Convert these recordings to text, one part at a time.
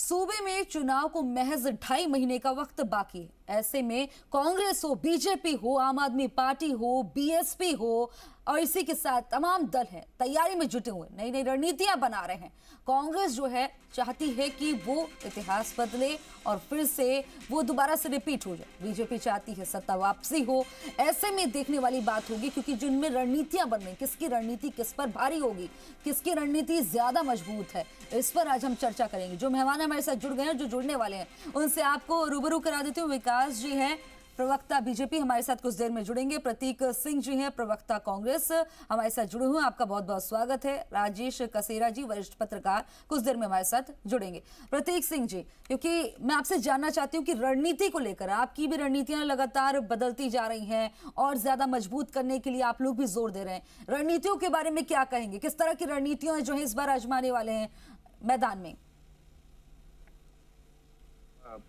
सूबे में चुनाव को महज 2.5 महीने का वक्त बाकी है। ऐसे में कांग्रेस हो, बीजेपी हो, आम आदमी पार्टी हो, बीएसपी हो और इसी के साथ तमाम दल हैं तैयारी में जुटे हुए, नई नई रणनीतियां बना रहे हैं। कांग्रेस जो है चाहती है कि वो इतिहास बदले और फिर से वो दोबारा से रिपीट हो जाए। बीजेपी चाहती है सत्ता वापसी हो। ऐसे में देखने वाली बात होगी, क्योंकि जिनमें रणनीतियां बन रही, किसकी रणनीति किस पर भारी होगी, किसकी रणनीति ज्यादा मजबूत है, इस पर आज हम चर्चा करेंगे। जो मेहमान हमारे साथ जुड़ गए हैं, जो जुड़ने वाले हैं, उनसे आपको रूबरू करा देती हूँ। विकास जी हैं, प्रवक्ता बीजेपी, हमारे साथ कुछ देर में जुड़ेंगे। प्रतीक सिंह जी हैं, प्रवक्ता कांग्रेस, हमारे साथ जुड़े हुए हैं। आपका बहुत बहुत स्वागत है। राजेश कसेरा जी, वरिष्ठ पत्रकार, कुछ देर में हमारे साथ जुड़ेंगे। प्रतीक सिंह जी, क्योंकि मैं आपसे जानना चाहती हूँ कि रणनीति को लेकर आपकी भी रणनीतियां लगातार बदलती जा रही हैं और ज्यादा मजबूत करने के लिए आप लोग भी जोर दे रहे हैं। रणनीतियों के बारे में क्या कहेंगे? किस तरह की रणनीतियां जो है इस बार आजमाने वाले हैं मैदान में?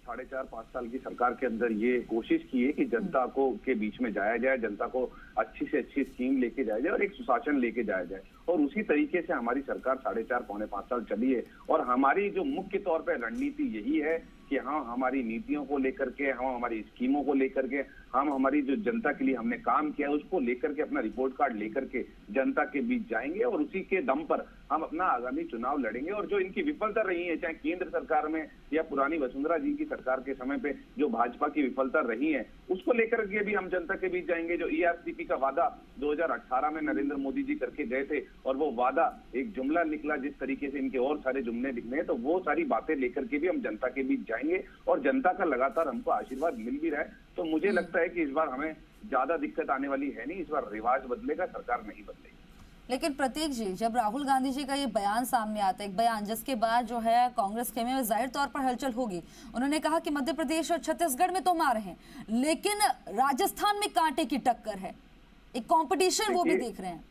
4.5-5 साल की सरकार के अंदर ये कोशिश की है कि जनता को के बीच में जाया जाए, जनता को अच्छी से अच्छी स्कीम लेके जाया जाए और एक सुशासन लेके जाया जाए। और उसी तरीके से हमारी सरकार 4.5-5 साल चली है। और हमारी जो मुख्य तौर पे रणनीति यही है कि हाँ, हमारी नीतियों को लेकर के, हम हमारी स्कीमों को लेकर के, हम हमारी जो जनता के लिए हमने काम किया है उसको लेकर के, अपना रिपोर्ट कार्ड लेकर के जनता के बीच जाएंगे और उसी के दम पर हम अपना आगामी चुनाव लड़ेंगे। और जो इनकी विफलता रही है, चाहे केंद्र सरकार में या पुरानी वसुंधरा जी की सरकार के समय पे जो भाजपा की विफलता रही है, उसको लेकर के भी हम जनता के बीच जाएंगे। जो ईआरसीपी का वादा 2018 में नरेंद्र मोदी जी करके गए थे और वो वादा एक जुमला निकला, जिस तरीके से इनके और सारे जुमले निकले हैं, तो वो सारी बातें लेकर के भी हम जनता के बीच जाएंगे और जनता का लगातार हमको आशीर्वाद मिल भी रहा है। तो मुझे लगता है कि इस बार हमें ज्यादा दिक्कत आने वाली है नहीं। इस बार रिवाज बदलेगा, सरकार नहीं बदलेगी। लेकिन प्रतीक जी, जब राहुल गांधी जी का ये बयान सामने आता है, एक बयान जिसके बाद जो है कांग्रेस खेमे में जाहिर तौर पर हलचल होगी। उन्होंने कहा कि मध्य प्रदेश और छत्तीसगढ़ में तो मार हैं, लेकिन राजस्थान में कांटे की टक्कर है, एक कंपटीशन वो भी देख रहे हैं।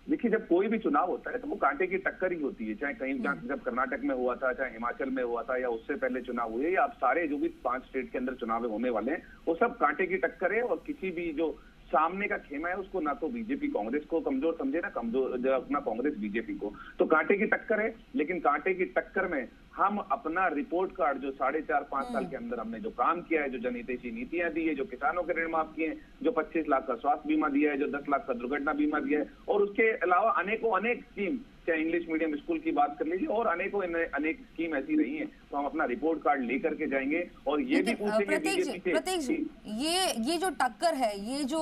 देखिए, जब कोई भी चुनाव होता है तो वो कांटे की टक्कर ही होती है। चाहे कहीं जब कर्नाटक में हुआ था, चाहे हिमाचल में हुआ था, या उससे पहले चुनाव हुए, या अब सारे जो भी 5 स्टेट के अंदर चुनाव होने वाले हैं, वो सब कांटे की टक्कर है। और किसी भी जो सामने का खेमा है उसको ना तो बीजेपी कांग्रेस को कमजोर समझे, ना कमजोर अपना कांग्रेस बीजेपी को। तो कांटे की टक्कर है, लेकिन कांटे की टक्कर में हम अपना रिपोर्ट कार्ड जो 4.5-5 साल के अंदर हमने जो काम किया है, जो जनहितैषी नीतियां दी है, जो किसानों के ऋण माफ किए हैं, जो 25 लाख का स्वास्थ्य बीमा दिया है, जो 10 लाख का दुर्घटना बीमा दिया है, और उसके अलावा अनेक स्कीम, चाहे इंग्लिश मीडियम स्कूल की बात कर लीजिए, और अनेक स्कीम ऐसी रही हैं। तो हम अपना रिपोर्ट कार्ड लेकर के जाएंगे और ये भी पूछेंगे प्रतीक जी, ये जो टक्कर है, ये जो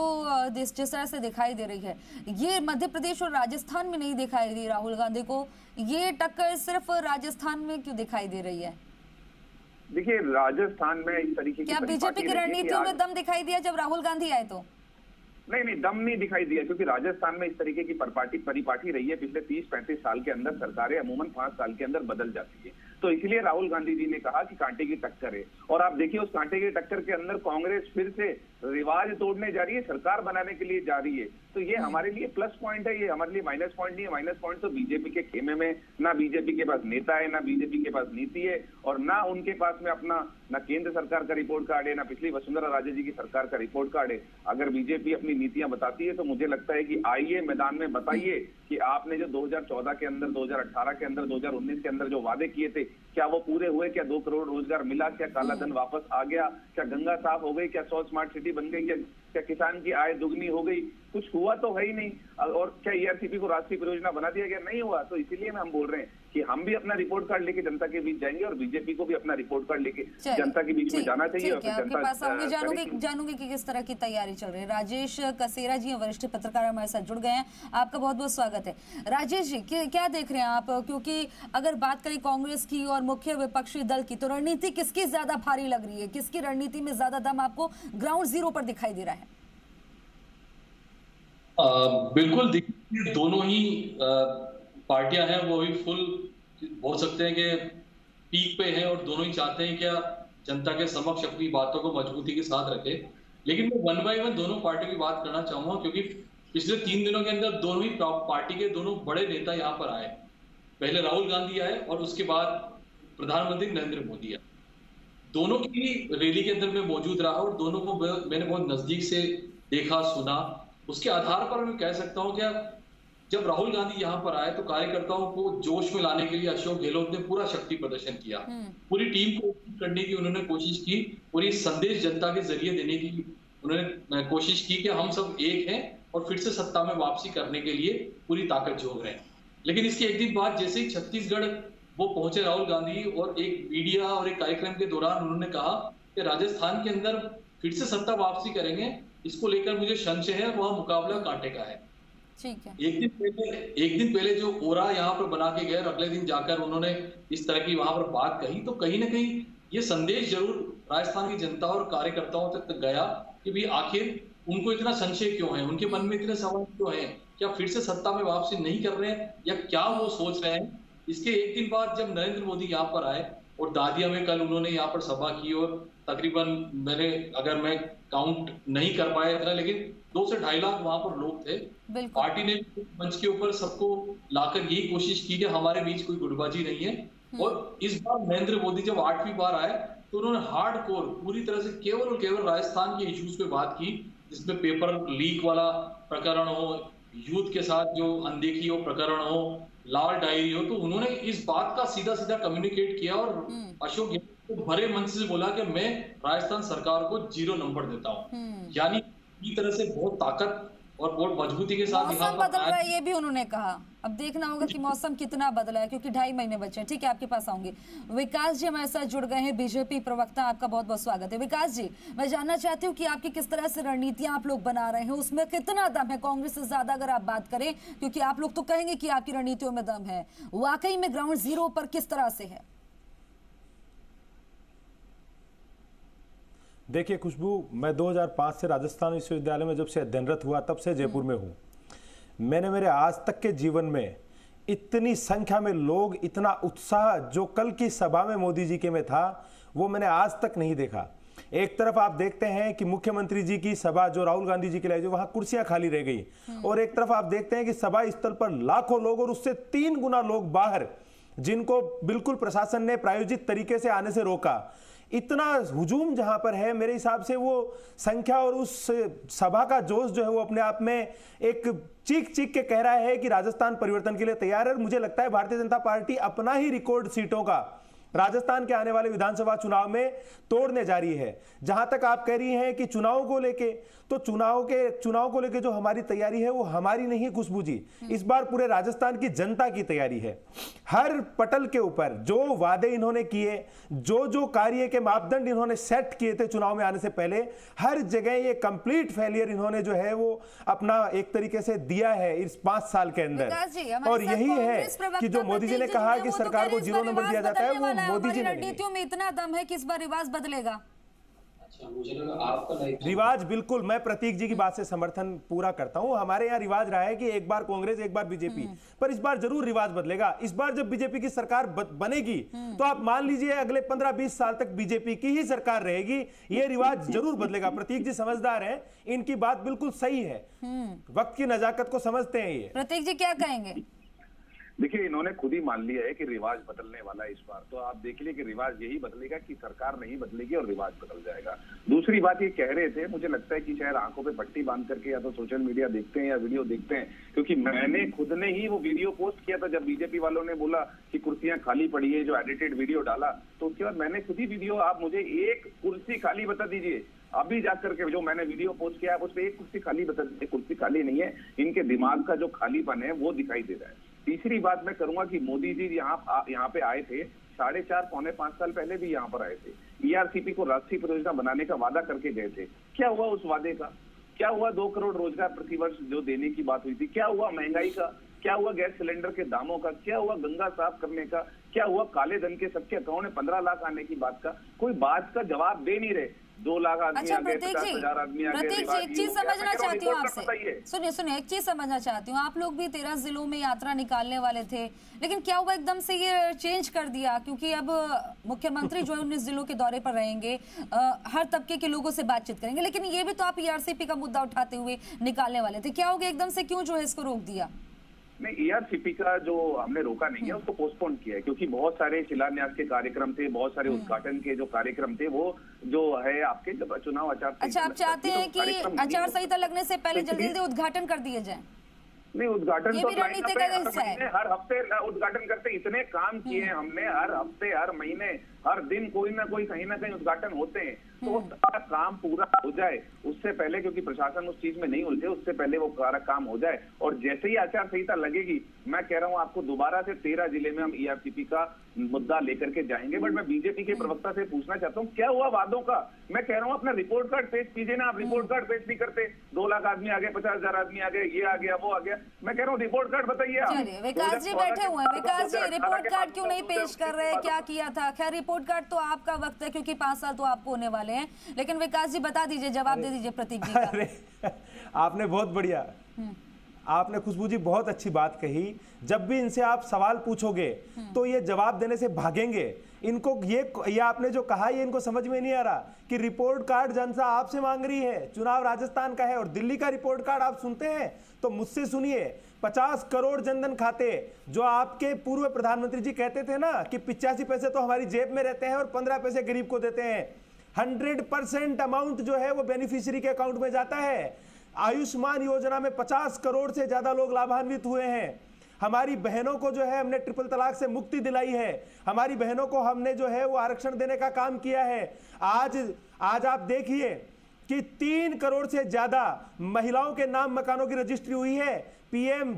जिस तरह से दिखाई दे रही है, ये मध्य प्रदेश और राजस्थान में नहीं दिखाई दे रही राहुल गांधी को। ये टक्कर सिर्फ राजस्थान में क्यों दिखाई दे रही है? देखिए, राजस्थान में इस तरीके की क्या बीजेपी की रणनीतियों में दम दिखाई दिया जब राहुल गांधी आए? तो नहीं, दम नहीं दिखाई दिया, क्योंकि राजस्थान में इस तरीके की परिपाटी रही है। पिछले 30-35 साल के अंदर सरकारें अमूमन 5 साल के अंदर बदल जाती है। तो इसलिए राहुल गांधी जी ने कहा कि कांटे की टक्कर है। और आप देखिए, उस कांटे की टक्कर के अंदर कांग्रेस फिर से रिवाज तोड़ने जा रही है, सरकार बनाने के लिए जा रही है। तो ये हमारे लिए प्लस पॉइंट है, ये हमारे लिए माइनस पॉइंट नहीं है। माइनस पॉइंट तो बीजेपी के खेमे में ना बीजेपी के पास नेता है, ना बीजेपी के पास नीति है, और ना उनके पास में अपना ना केंद्र सरकार का रिपोर्ट कार्ड है, ना पिछली वसुंधरा राजे जी की सरकार का रिपोर्ट कार्ड है। अगर बीजेपी अपनी नीतियां बताती है तो मुझे लगता है कि आइए मैदान में बताइए कि आपने जो 2014 के अंदर, 2018 के अंदर, 2019 के अंदर जो वादे किए थे, क्या वो पूरे हुए? क्या 2 करोड़ रोजगार मिला? क्या काला धन वापस आ गया? क्या गंगा साफ हो गई? क्या 100 स्मार्ट सिटी बन गई? क्या किसान की आय दुगनी हो गई? कुछ हुआ तो है ही नहीं। और क्या ईआरसीपी को राष्ट्रीय परियोजना बना दिया गया? नहीं हुआ। तो इसीलिए हम बोल रहे हैं कि हम भी अपना रिपोर्ट कार्ड लेके जनता के बीच जाएंगे और बीजेपी को भी अपना रिपोर्ट कार्ड लेके जनता के बीच में जाना चाहिए। और आपके पास आऊंगी, जानूंगी कि किस तरह की तैयारी चल रही है। राजेश कसेरा जी, वरिष्ठ पत्रकार, हमारे साथ जुड़ गए हैं। आपका बहुत बहुत स्वागत है। राजेश जी, क्या देख रहे हैं आप? क्योंकि अगर बात करें कांग्रेस की और मुख्य विपक्षी दल की, तो रणनीति किसकी ज्यादा भारी लग रही है? किसकी रणनीति में ज्यादा दम आपको ग्राउंड जीरो पर दिखाई दे रहा है? बिल्कुल देखिए, दोनों ही पार्टियां हैं, वो भी फुल बोल सकते हैं कि पीक पे हैं, और दोनों ही चाहते हैं क्या जनता के समक्ष अपनी बातों को मजबूती के साथ रखे। लेकिन मैं वन बाय वन दोनों पार्टियों की बात करना चाहूंगा, क्योंकि पिछले 3 दिनों के अंदर दोनों ही पार्टी के दोनों बड़े नेता यहाँ पर आए। पहले राहुल गांधी आए और उसके बाद प्रधानमंत्री नरेंद्र मोदी आए। दोनों की रैली के अंदर मैं मौजूद रहा और दोनों को मैंने बहुत नजदीक से देखा, सुना। उसके आधार पर मैं कह सकता हूं क्या जब राहुल गांधी यहाँ पर आए तो कार्यकर्ताओं को जोश में लाने के लिए अशोक गहलोत ने पूरा शक्ति प्रदर्शन किया, पूरी टीम को करने की उन्होंने कोशिश की और ये संदेश जनता के जरिए देने की उन्होंने कोशिश की कि हम सब एक हैं और फिर से सत्ता में वापसी करने के लिए पूरी ताकत झोंक रहे हैं। लेकिन इसके एक दिन बाद जैसे ही छत्तीसगढ़ वो पहुंचे राहुल गांधी, और एक मीडिया और एक कार्यक्रम के दौरान उन्होंने कहा कि राजस्थान के अंदर फिर से सत्ता वापसी करेंगे, इसको लेकर मुझे संशय है, वह मुकाबला कांटे का है। ठीक है। एक दिन पहले जो ओरा यहाँ पर बना के गए और अगले दिन जाकर उन्होंने इस तरह की वहां पर बात कही, तो कहीं ना कहीं ये संदेश जरूर राजस्थान की जनता और कार्यकर्ताओं तक गया कि भाई आखिर उनको इतना संशय क्यों है, उनके मन में इतने सवाल क्यों हैं, क्या फिर से सत्ता में वापसी नहीं कर रहे हैं या क्या वो सोच रहे हैं। इसके एक दिन बाद जब नरेंद्र मोदी यहाँ पर आए और दादिया में कल उन्होंने यहाँ पर सभा की और तकरीबन अगर मैं काउंट नहीं कर पाया इतना, लेकिन 2 से 2.5 लाख वहां पर लोग थे। पार्टी ने मंच के ऊपर सबको लाकर यही कोशिश की कि हमारे बीच कोई गुटबाजी नहीं है। और इस बार नरेंद्र मोदी जब 8वीं बार आए तो उन्होंने हार्डकोर पूरी तरह से केवल और केवल राजस्थान के इश्यूज पे बात की, जिसमें पेपर लीक वाला प्रकरण हो, यूथ के साथ जो अनदेखी हो प्रकरण हो, लाल डायरी हो, तो उन्होंने इस बात का सीधा सीधा कम्युनिकेट किया और अशोक गहलोत को भरे मन से बोला कि मैं राजस्थान सरकार को 0 नंबर देता हूँ। यानी इस तरह से बहुत ताकत और बहुत मजबूती के साथ मौसम बदल रहा है, ये भी उन्होंने कहा। अब देखना होगा कि मौसम कितना बदला है, क्योंकि 2.5 महीने बचे हैं। ठीक है, आपके पास आऊंगी। विकास जी हमारे साथ जुड़ गए हैं, बीजेपी प्रवक्ता, आपका बहुत बहुत स्वागत है। विकास जी, मैं जानना चाहती हूँ कि आपकी किस तरह से रणनीतियां आप लोग बना रहे हैं, उसमें कितना दम है कांग्रेस से ज्यादा अगर आप बात करें, क्योंकि आप लोग तो कहेंगे कि आपकी रणनीतियों में दम है, वाकई में ग्राउंड जीरो पर किस तरह से है? देखिए खुशबू, मैं 2005 से राजस्थान विश्वविद्यालय में जब से अध्ययनरत हुआ तब से जयपुर में हूँ। मैंने मेरे आज तक के जीवन में इतनी संख्या में लोग, इतना उत्साह जो कल की सभा में मोदी जी के में था, वो मैंने आज तक नहीं देखा। एक तरफ आप देखते हैं कि मुख्यमंत्री जी की सभा जो राहुल गांधी जी के लिए जो वहां कुर्सियां खाली रह गई, और एक तरफ आप देखते हैं कि सभा स्थल पर लाखों लोग और उससे 3 गुना लोग बाहर, जिनको बिल्कुल प्रशासन ने प्रायोजित तरीके से आने से रोका। इतना हुजूम जहां पर है, मेरे हिसाब से वो संख्या और उस सभा का जोश जो है वो अपने आप में एक चीख चीख के कह रहा है कि राजस्थान परिवर्तन के लिए तैयार है। मुझे लगता है भारतीय जनता पार्टी अपना ही रिकॉर्ड सीटों का राजस्थान के आने वाले विधानसभा चुनाव में तोड़ने जा रही है। जहां तक आप कह रही हैं कि चुनाव को लेके, तो चुनाव को लेके जो हमारी तैयारी है वो हमारी नहीं खुशबू जी, इस बार पूरे राजस्थान की जनता की तैयारी है। हर पटल के ऊपर जो वादे इन्होंने किए, जो कार्य के मापदंड इन्होंने सेट किए थे चुनाव में आने से पहले, हर जगह ये कंप्लीट फेलियर इन्होंने जो है वो अपना एक तरीके से दिया है इस 5 साल के अंदर। और यही है कि जो मोदी जी ने कहा कि सरकार को 0 नंबर दिया जाता है, वो मोदी जी ने रणनीतियों में इतना दम है कि इस बार रिवाज बदलेगा। मुझे लगा आपका रिवाज, बिल्कुल मैं प्रतीक जी की बात से समर्थन पूरा करता हूं। हमारे यहाँ रिवाज रहा है कि एक बार कांग्रेस एक बार बीजेपी, पर इस बार जरूर रिवाज बदलेगा। इस बार जब बीजेपी की सरकार बनेगी तो आप मान लीजिए अगले 15-20 साल तक बीजेपी की ही सरकार रहेगी। ये रिवाज जरूर बदलेगा। प्रतीक जी समझदार हैं, इनकी बात बिल्कुल सही है, वक्त की नजाकत को समझते हैं ये। प्रतीक जी क्या कहेंगे? देखिए, इन्होंने खुद ही मान लिया है कि रिवाज बदलने वाला है इस बार, तो आप देख लीजिए कि रिवाज यही बदलेगा कि सरकार नहीं बदलेगी और रिवाज बदल जाएगा। दूसरी बात ये कह रहे थे, मुझे लगता है कि शायद आंखों पे पट्टी बांध करके या तो सोशल मीडिया देखते हैं या वीडियो देखते हैं, क्योंकि मैंने खुद ने ही वो वीडियो पोस्ट किया था जब बीजेपी वालों ने बोला कि कुर्सियां खाली पड़ी है, जो एडिटेड वीडियो डाला, तो उसके बाद मैंने खुद ही वीडियो, आप मुझे एक कुर्सी खाली बता दीजिए, अभी जाकर के जो मैंने वीडियो पोस्ट किया उस पर एक कुर्सी खाली बता दीजिए। कुर्सी खाली नहीं है, इनके दिमाग का जो खालीपन है वो दिखाई दे रहा है। तीसरी बात मैं करूंगा कि मोदी जी यहाँ पे आए थे 4.5 पौने 5 साल पहले भी यहाँ पर आए थे। ERCP को राष्ट्रीय परियोजना बनाने का वादा करके गए थे। क्या हुआ उस वादे का? क्या हुआ 2 करोड़ रोजगार प्रतिवर्ष जो देने की बात हुई थी? क्या हुआ महंगाई का? क्या हुआ गैस सिलेंडर के दामों का? क्या हुआ गंगा साफ करने का? क्या हुआ काले धन के सबके अकाउंट में 15 लाख आने की बात का? कोई बात का जवाब दे नहीं रहे। 2 लाख आदमी आ गए, 50,000 आदमी आ गए। प्रतीक जी, एक चीज समझना चाहती हूँ आपसे, सुनिए एक चीज समझना चाहती हूँ। आप लोग भी 13 जिलों में यात्रा निकालने वाले थे, लेकिन क्या हुआ एकदम से ये चेंज कर दिया? क्योंकि अब मुख्यमंत्री जो है 19 जिलों के दौरे पर रहेंगे, हर तबके के लोगों से बातचीत करेंगे, लेकिन ये भी तो आप ERCP का मुद्दा उठाते हुए निकालने वाले थे। क्या हो गया एकदम से, क्यों जो है इसको रोक दिया? नहीं, ERCP का जो हमने रोका नहीं है, उसको पोस्टपोन किया है, क्योंकि बहुत सारे शिलान्यास के कार्यक्रम थे, बहुत सारे उद्घाटन के जो कार्यक्रम थे, वो जो है आपके जब चुनाव आचार संहिता। अच्छा, आप चाहते हैं कि आचार संहिता लगने से पहले जल्दी जल्दी उद्घाटन कर दिए जाए? नहीं, उद्घाटन ये तो भी रणनीति का हिस्सा है। हर हफ्ते उद्घाटन करते, इतने काम किए हैं हमने, हर हफ्ते हर महीने हर दिन कोई ना कोई कहीं ना कहीं उद्घाटन होते हैं। तो सारा काम पूरा हो जाए उससे पहले, क्योंकि प्रशासन उस चीज में नहीं उलझे, उससे पहले वो सारा काम हो जाए। और जैसे ही आचार संहिता लगेगी, मैं कह रहा हूं आपको, दोबारा से 13 जिले में हम ERCP का मुद्दा लेकर के जाएंगे। बट मैं बीजेपी के प्रवक्ता से पूछना चाहता हूँ, क्या हुआ वादों का? मैं कह रहा हूँ अपना रिपोर्ट कार्ड पेश कीजिए ना। आप रिपोर्ट कार्ड पेश नहीं करते। 2 लाख आदमी आ गए, 50,000 आदमी आ गए, ये आ गया वो आ गया। मैं कह रहा हूँ रिपोर्ट कार्ड बताइए आप। चलिए, विकास जी बैठे हुए हैं। विकास जी, रिपोर्ट कार्ड क्यों नहीं पेश कर रहे हैं? क्या किया था? खैर, रिपोर्ट कार्ड तो आपका वक्त है, क्योंकि 5 साल तो आपको होने वाले हैं। लेकिन विकास जी बता दीजिए, जवाब दे दीजिए प्रतीक जी का। अरे आपने बहुत बढ़िया, आपने खुशबू जी बहुत अच्छी बात कही। जब भी इनसे आप सवाल पूछोगे तो ये जवाब देने से भागेंगे। इनको ये आपने जो कहा, ये इनको समझ में नहीं आ रहा कि रिपोर्ट कार्ड जनता आपसे मांग रही है। चुनाव राजस्थान का है और दिल्ली का रिपोर्ट कार्ड आप सुनते हैं तो मुझसे सुनिए। 50 करोड़ जनधन खाते, जो आपके पूर्व प्रधानमंत्री जी कहते थे ना कि 85 पैसे तो हमारी जेब में रहते हैं और 15 पैसे गरीब को देते हैं। 100% अमाउंट जो है वो बेनिफिशियरी के अकाउंट में जाता है। आयुष्मान योजना में 50 करोड़ से ज्यादा लोग लाभान्वित हुए हैं। हमारी बहनों को जो है हमने ट्रिपल तलाक से मुक्ति दिलाई है। हमारी बहनों को हमने जो है वो आरक्षण देने का काम किया है। आज आप देखिए कि 3 करोड़ से ज्यादा महिलाओं के नाम मकानों की रजिस्ट्री हुई है। PM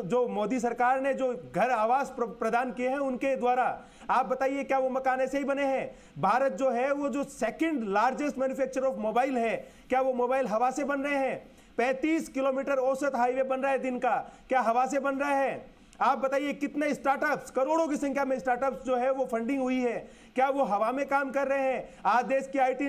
जो मोदी सरकार ने जो घर आवास प्रदान किए हैं उनके द्वारा। आप बताइए, क्या वो मकान ऐसे ही बने हैं? भारत जो है वो जो 2nd largest manufacturer of mobile है, क्या वो मोबाइल हवा से बन रहे हैं? 35 किलोमीटर औसत हाईवे बन रहा है दिन का, क्या हवा से बन रहा है? आप बताइए, कितने स्टार्टअप्स, करोड़ों की संख्या में स्टार्टअप्स जो है वो फंडिंग हुई है, क्या वो हवा में काम कर रहे हैं? आज देश की IT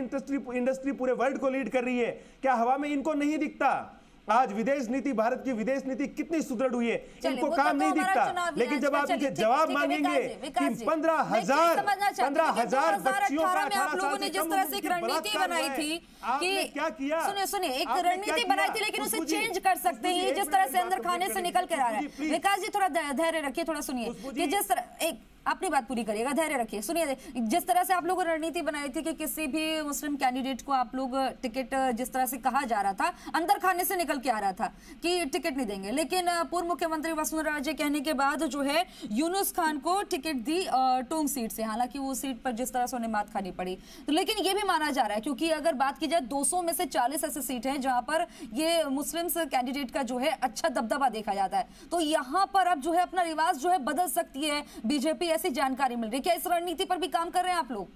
इंडस्ट्री पूरे वर्ल्ड को लीड कर रही है, क्या हवा में इनको नहीं दिखता? आज विदेश नीति, भारत की विदेश नीति कितनी सुदृढ़ हुई है, इनको काम नहीं दिखता। लेकिन जब आप इनसे जवाब मांगेंगे कि 15,000 बच्चियों का 18 आप लोगों ने जिस तरह से एक रणनीति बनाई थी कि क्या किया, सुनिए एक रणनीति बनाई थी, लेकिन उसे चेंज कर सकते हैं जिस तरह से अंदर खाने से निकल कर आ रहा है। विकास जी, थोड़ा धैर्य रखिए, थोड़ा सुनिए कि जिस तरह एक अपनी बात पूरी करिएगा, धैर्य रखिए, सुनिए। जिस तरह से आप लोगों ने रणनीति बनाई थी कि किसी भी मुस्लिम कैंडिडेट को आप लोग टिकट, जिस तरह से कहा जा रहा था, अंदर खाने से निकल के आ रहा था कि टिकट नहीं देंगे, लेकिन पूर्व मुख्यमंत्री वसुंधरा राजे कहने के बाद जो है यूनुस खान को टिकट दी टोंक सीट से। हालांकि वो सीट पर जिस तरह से उन्हें मात खानी पड़ी, तो लेकिन ये भी माना जा रहा है, क्योंकि अगर बात की जाए 200 में से 40 ऐसे सीट हैं जहां पर ये मुस्लिम कैंडिडेट का जो है अच्छा दबदबा देखा जाता है। तो यहां पर अब जो है अपना रिवाज जो है बदल सकती है बीजेपी, ऐसी जानकारी मिल रही है। क्या इस रणनीति पर भी काम कर रहे हैं आप लोग?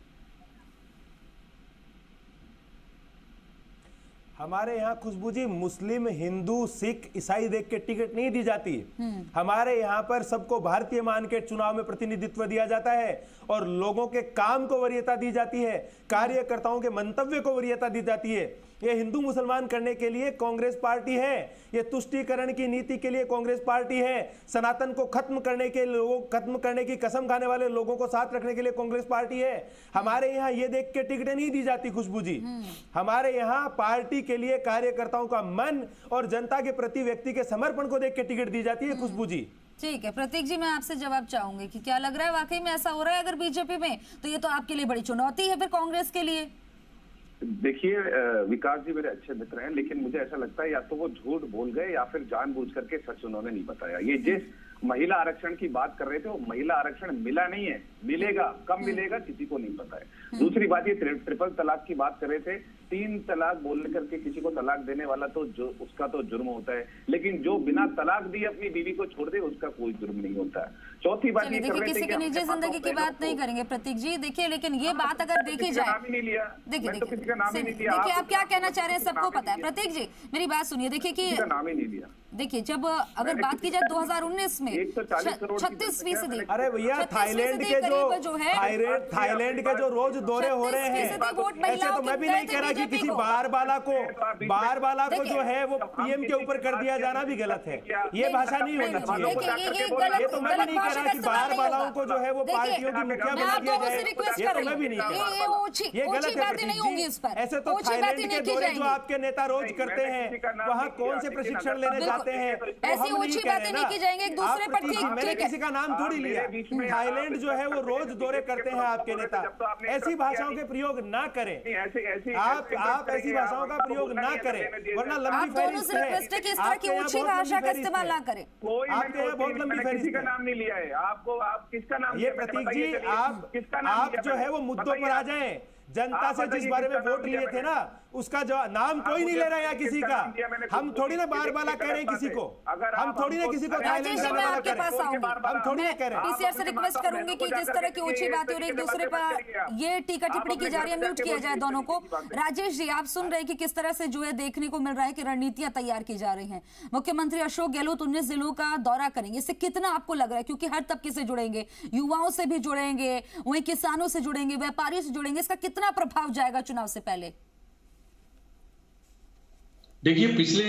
हमारे यहाँ खुशबू जी, मुस्लिम, हिंदू, सिख, ईसाई देख के टिकट नहीं दी जाती। हमारे यहाँ पर सबको भारतीय मान के चुनाव में प्रतिनिधित्व दिया जाता है और लोगों के काम को वरीयता दी जाती है, कार्यकर्ताओं के मंतव्य को वरीयता दी जाती है। ये हिंदू मुसलमान करने के लिए कांग्रेस पार्टी है, ये तुष्टीकरण की नीति के लिए कांग्रेस पार्टी है, सनातन को खत्म करने की कसम खाने वाले लोगों को साथ रखने के लिए कांग्रेस पार्टी है। हमारे यहाँ ये देख के टिकटें नहीं दी जाती खुशबू जी। हमारे यहाँ पार्टी के लिए कार्यकर्ताओं का मन और जनता के प्रति व्यक्ति के समर्पण को देख के टिकट दी जाती है खुशबू जी। ठीक है प्रतीक जी, मैं आपसे जवाब चाहूंगी कि क्या लग रहा है वाकई में ऐसा हो रहा है अगर बीजेपी में, तो ये तो आपके लिए बड़ी चुनौती है फिर कांग्रेस के लिए। देखिए विकास जी मेरे अच्छे मित्र हैं, लेकिन मुझे ऐसा लगता है या तो वो झूठ बोल गए या फिर जानबूझ करके सच उन्होंने नहीं बताया। ये जिस महिला आरक्षण की बात कर रहे थे, वो महिला आरक्षण मिला नहीं है, मिलेगा, कब मिलेगा किसी को नहीं पता है। दूसरी बात, ये ट्रिपल तलाक की बात कर रहे थे, 3 तलाक बोलने करके किसी को तलाक देने वाला तो उसका तो जुर्म होता है, लेकिन जो बिना तलाक दिए अपनी बीवी को छोड़ दे उसका कोई जुर्म नहीं होता है। चौथी बात, ये देखिए किसी की निजी जिंदगी की बात नहीं करेंगे प्रतीक जी, देखिए, लेकिन ये बात अगर देखी जाए, देखिए आप क्या कहना चाह रहे हैं सबको पता है। प्रतीक जी मेरी बात सुनिए, देखिए कि नाम ही नहीं लिया। देखिए जब अगर बात की जाए 2019 में 36%, अरे भैया थाईलैंड के जो रोज दौरे हो रहे हैं, ऐसे तो मैं भी नहीं कह रहा कि किसी बाहर वाला को जो है वो PM के ऊपर कर दिया जाना भी गलत है, ये भाषा नहीं होनी चाहिए। ये तो मैं भी नहीं कह रहा कि बाहर वालों को जो है वो पार्टियों की मुखिया बना दिया जाए, ये तो मैं भी नहीं कह रहा, ये गलत है प्रतीक जी। ऐसे तो थाईलैंड के दौरे जो आपके नेता रोज करते हैं, वहाँ कौन से प्रशिक्षण लेने जाते हैं, ऐसी ऊंची बातें नहीं की जाएंगी एक दूसरे पर। मैंने किसी का नाम थोड़ी लिया, थाईलैंड जो है वो रोज दौरे करते हैं आपके नेता, ऐसी भाषाओं के प्रयोग ना करें। आप आप ऐसी भाषाओं का प्रयोग ना करें, वरना आप लंबी दोनों से रिक्वेस्ट है कि इस तरह की ऊंची भाषा का इस्तेमाल ना करें। कोई आपके यहाँ बहुत लंबी किसी फहरिस्त का है। नाम नहीं लिया है। आपको आप किसका नाम ये प्रतीक जी, आप जो है वो मुद्दों पर आ जाएं। जनता से जिस बारे में वोट लिए थे ना, उसका जो नाम कोई नहीं ले रहा है यहाँ किसी का। हम थोड़ी ना बार बाला कह रहे हैं किसी को, हम थोड़ी ना किसी को राजेश जी, मैं आपके पास आऊंगी। हम थोड़ी ना कह रहे हैं। पीसीआर से रिक्वेस्ट करूंगी कि जिस तरह की ऊंची बातें और एक दूसरे पर ये टीका टिप्पणी की जा रही है, म्यूट किया जाए दोनों को। राजेश जी, आप सुन रहे हैं कि किस तरह से जो है देखने को मिल रहा है कि रणनीतियां तैयार की जा रही हैं। मुख्यमंत्री अशोक गहलोत 19 जिलों का दौरा करेंगे, इससे कितना आपको लग रहा है, क्योंकि हर तबके से जुड़ेंगे, युवाओं से भी जुड़ेंगे, वहीं किसानों से जुड़ेंगे, व्यापारियों से जुड़ेंगे, इसका कितना प्रभाव जाएगा चुनाव से पहले? देखिए, पिछले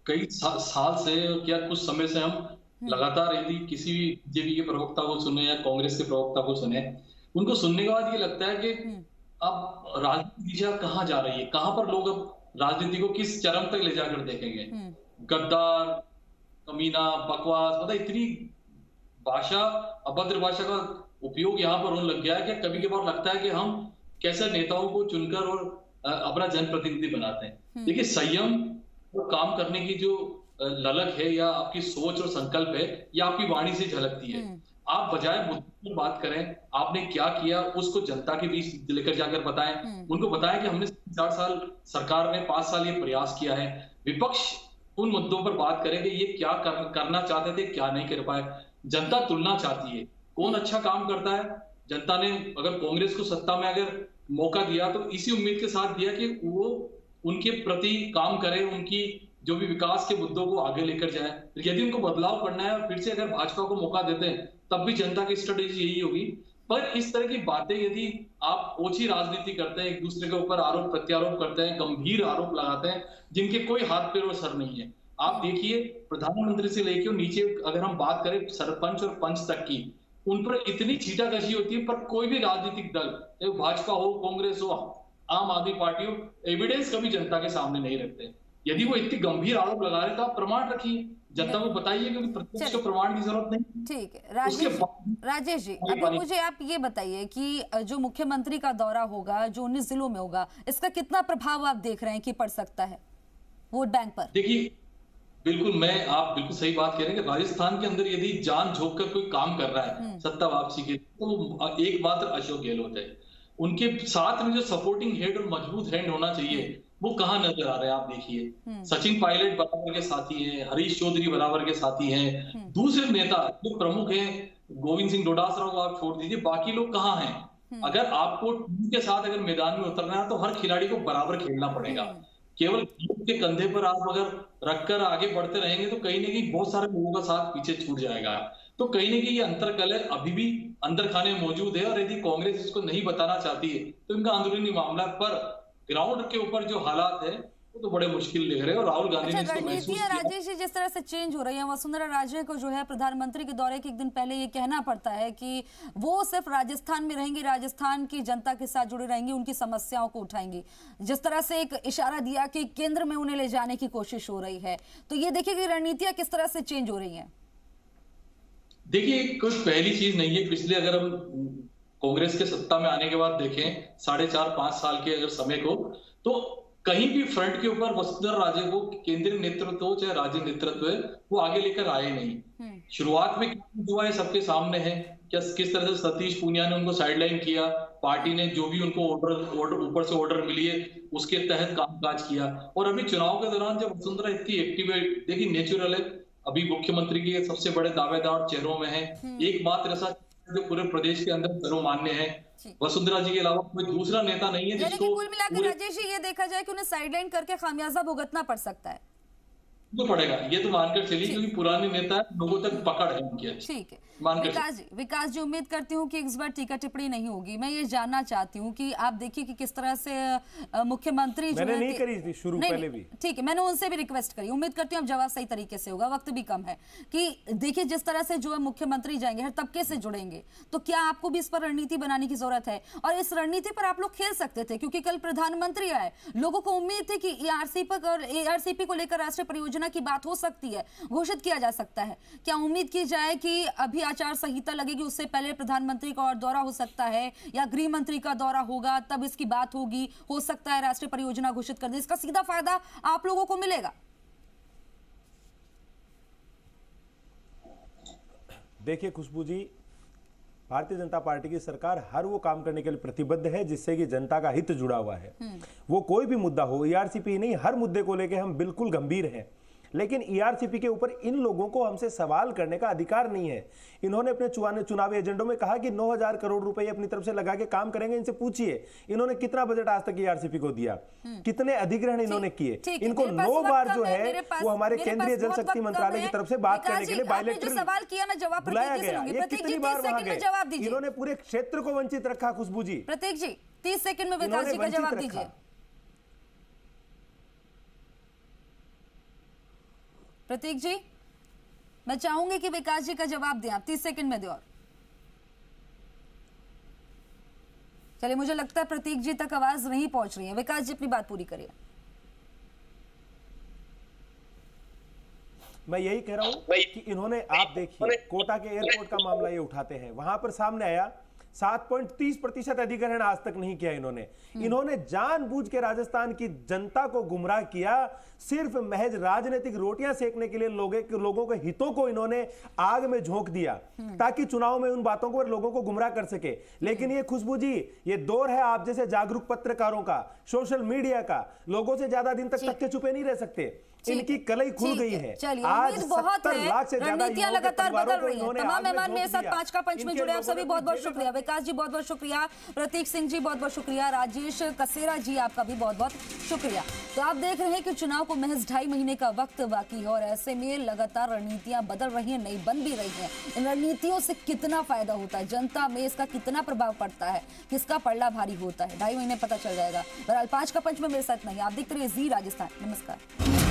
कई साल से क्या कुछ समय से हम लगातार यदि किसी भी बीजेपी के प्रवक्ता को सुने या कांग्रेस के प्रवक्ता को सुने, उनको सुनने के बाद ये लगता है कि अब राजनीति दिशा कहाँ जा रही है, कहाँ पर लोग अब राजनीति को किस चरम तक ले जाकर देखेंगे। गद्दार, कमीना, बकवास, मतलब इतनी भाषा, अभद्र भाषा का उपयोग यहाँ पर होने लग गया है कि कभी कभार लगता है कि हम कैसे नेताओं को चुनकर और अपना जनप्रतिनिधि बनाते हैं। देखिए, संयम और काम करने की जो ललक है या आपकी सोच और संकल्प है, ये आपकी वाणी से झलकती है। आप बजाय मुद्दों पर बात करें, आपने क्या किया उसको जनता के बीच लेकर जाकर बताएं। उनको बताएं कि हमने 4 साल सरकार में 5 साल ये प्रयास किया है। विपक्ष उन मुद्दों पर बात करे कि ये क्या करना चाहते थे, क्या नहीं कर पाए। जनता तुलना चाहती है, कौन अच्छा काम करता है। जनता ने अगर कांग्रेस को सत्ता में अगर मौका दिया तो इसी उम्मीद के साथ दिया कि वो उनके प्रति काम करे, उनकी जो भी विकास के मुद्दों को आगे लेकर जाए। यदि उनको बदलाव करना है और फिर से अगर भाजपा को मौका देते हैं, तब भी जनता की स्ट्रेटेजी यही होगी। पर इस तरह की बातें यदि आप ओछी राजनीति करते हैं, एक दूसरे के ऊपर आरोप प्रत्यारोप करते हैं, गंभीर आरोप लगाते हैं जिनके कोई हाथ पैर और सर नहीं है। आप देखिए, प्रधानमंत्री से लेकर नीचे अगर हम बात करें सरपंच और पंच तक की, उन पर इतनी छीटाकशी होती है, पर कोई भी राजनीतिक दल, भाजपा हो, कांग्रेस हो, आम आदमी पार्टी हो, एविडेंस कभी जनता के सामने नहीं रखते। यदि वो इतनी गंभीर आरोप लगा रहे तो आप प्रमाण रखिए, जनता को बताइए, क्योंकि प्रत्यक्ष को प्रमाण की जरूरत नहीं। ठीक है राजेश जी, अभी मुझे आप ये बताइए कि जो मुख्यमंत्री का दौरा होगा, जो 19 जिलों में होगा, इसका कितना प्रभाव आप देख रहे हैं कि पड़ सकता है वोट बैंक पर? देखिए, बिल्कुल, आप बिल्कुल सही बात कह रहे हैं कि राजस्थान के अंदर यदि जान झोंक कर कोई काम कर रहा है सत्ता वापसी के, तो एकमात्र अशोक गहलोत है। उनके साथ में जो सपोर्टिंग हेड और मजबूत हैंड होना चाहिए, वो कहाँ नजर आ रहे हैं। आप देखिए, सचिन पायलट बराबर के साथी हैं, हरीश चौधरी बराबर के साथी हैं, दूसरे नेता जो प्रमुख हैं, गोविंद सिंह डोटासरा को आप छोड़ दीजिए, बाकी लोग कहाँ हैं। अगर आपको टीम के साथ अगर मैदान में उतरना है तो हर खिलाड़ी को बराबर खेलना पड़ेगा। केवल के कंधे पर आप अगर रखकर आगे बढ़ते रहेंगे तो कहीं ना कहीं बहुत सारे लोगों का साथ पीछे छूट जाएगा। तो कहीं ना कहीं ये अंतर्कलह अभी भी अंदर खाने मौजूद है, और यदि कांग्रेस इसको नहीं बताना चाहती है तो इनका अंदरूनी मामला, पर ग्राउंड के ऊपर जो हालात है वो तो बड़े मुश्किल दिख रहे हैं। और राहुल गांधी ने इसको महसूस किया। राजेश जी, जिस तरह से चेंज हो रही है, वसुंधरा राजे को जो है प्रधानमंत्री के दौरे के एक दिन पहले ये कहना पड़ता है कि वो सिर्फ राजस्थान में रहेंगी, राजस्थान की जनता के साथ जुड़े रहेंगी, उनकी समस्याओं को उठाएंगी। जिस तरह से एक इशारा दिया कि केंद्र में उन्हें ले जाने की कोशिश हो रही है, तो ये देखिए कि रणनीतियां किस तरह से चेंज हो रही है। देखिए, कुछ पहली चीज नहीं है। पिछले अगर हम कांग्रेस के सत्ता में आने के बाद देखें 4.5-5 साल के अगर समय को, तो कहीं भी फ्रंट के ऊपर वसुंधरा राजे को केंद्रीय नेतृत्व हो चाहे राज्य नेतृत्व है, वो आगे लेकर आए नहीं। शुरुआत में क्या हुआ है सबके सामने है, किस तरह से सतीश पूनिया ने उनको साइडलाइन किया, पार्टी ने जो भी उनको ऑर्डर ऊपर से ऑर्डर मिली है उसके तहत कामकाज किया। और अभी चुनाव के दौरान जब वसुंधरा इतनी एक्टिव है, देखिए नेचुरल है, अभी मुख्यमंत्री के सबसे बड़े दावेदार चेहरों में है, एकमात्र ऐसा जो पूरे प्रदेश के अंदर सर्वमान्य है। वसुंधरा जी के अलावा कोई दूसरा नेता नहीं है जिसको कुल मिलाकर राजेश जी ये देखा जाए कि उन्हें साइडलाइन करके खामियाजा भुगतना पड़ सकता है। तो पड़ेगा, ये तो मानकर चलिए, क्योंकि पुराने नेता लोगों तक पकड़ है उनकी। ठीक है विकास जी, उम्मीद करती हूँ कि इस बार टीका टिप्पणी नहीं होगी। मैं ये जानना चाहती हूँ कि आप देखिए कि किस तरह से मुख्यमंत्री जो नहीं करी थी शुरू पहले भी, ठीक है, मैंने उनसे भी रिक्वेस्ट करी, उम्मीद करती हूँ अब जवाब सही तरीके से होगा, वक्त भी कम है। कि देखिए जिस तरह से जो है मुख्यमंत्री जाएंगे, हर तबके से जुड़ेंगे, तो क्या आपको भी इस पर रणनीति बनाने की जरूरत है? और इस रणनीति पर आप लोग खेल सकते थे, क्योंकि कल प्रधानमंत्री आए, लोगों को उम्मीद थी कि ARCP को लेकर, राष्ट्रीय परियोजना परियोजना की बात हो सकती है, घोषित किया जा सकता है। क्या उम्मीद की जाए कि अभी आचार संहिता लगेगी उससे पहले प्रधानमंत्री का और दौरा हो सकता है, या गृह मंत्री का दौरा होगा तब इसकी बात होगी, हो सकता है राष्ट्रीय परियोजना घोषित कर दे, इसका सीधा फायदा आप लोगों को मिलेगा? देखिए खुशबू जी, भारतीय जनता पार्टी की सरकार हर वो काम करने के लिए प्रतिबद्ध है जिससे कि जनता का हित जुड़ा हुआ है। वो कोई भी मुद्दा हो, ईआरसीपी नहीं, हर मुद्दे को लेकर हम बिल्कुल गंभीर हैं। लेकिन ईआरसीपी के ऊपर इन लोगों को हमसे सवाल करने का अधिकार नहीं है। इन्होंने अपने चुनावी एजेंडों में कहा कि 9,000 करोड़ रुपए अपनी तरफ से लगा के काम करेंगे। इनसे पूछिए इन्होंने कितना बजट आज तक ईआरसीपी को दिया, कितने अधिग्रहण इन्होंने किए। इनको 9 बार जो है वो हमारे केंद्रीय जल शक्ति मंत्रालय की तरफ से बात करने के लिए बायलैटरल सवाल किया ना, जवाब बुलाया गया। ये कितनी बार वहां गए, इन्होंने पूरे क्षेत्र को वंचित रखा। खुशबू जी, प्रतीक जी 30 सेकंड में विकास जी का जवाब दीजिए। प्रतीक जी, मैं चाहूंगी कि विकास जी का जवाब दें, आप 30 सेकंड में दें। और चलिए, मुझे लगता है प्रतीक जी तक आवाज नहीं पहुंच रही है। विकास जी अपनी बात पूरी करिए। मैं यही कह रहा हूं कि इन्होंने, आप देखिए कोटा के एयरपोर्ट का मामला ये उठाते हैं, वहां पर सामने आया 7.30% अधिग्रहण आज तक नहीं किया इन्होंने जानबूझ के राजस्थान की जनता को गुमराह किया, सिर्फ महज राजनीतिक रोटियां सेकने के लिए लोगों के हितों को इन्होंने आग में झोंक दिया ताकि चुनाव में उन बातों को लोगों को गुमराह कर सके। लेकिन ये खुशबू जी, ये दौर है आप जैसे जागरूक पत्रकारों का, सोशल मीडिया का, लोगों से ज्यादा दिन तक के छुपे नहीं रह सकते। इनकी कलई खुल गई है। आज 70 लाख से ज्यादा रणनीतियां लगातार बदल रही हैं। तमाम मेहमान मेरे साथ 5 का पंच में जुड़े, आप सभी बहुत बहुत शुक्रिया। विकास जी बहुत बहुत शुक्रिया, प्रतीक सिंह जी बहुत बहुत शुक्रिया, राजेश कसेरा जी आपका भी बहुत बहुत शुक्रिया। तो आप देख रहे हैं कि चुनाव को महज 2.5 महीने का वक्त बाकी है और ऐसे में लगातार रणनीतियां बदल रही हैं, नई बन भी रही हैं। इन रणनीतियों से कितना फायदा होता है, जनता में इसका कितना प्रभाव पड़ता है, किसका पलड़ा भारी होता है, 2.5 महीने पता चल जाएगा। बहरहाल 5 का पंच में मेरे साथ नहीं, आप देखते रहिए जी राजस्थान। नमस्कार।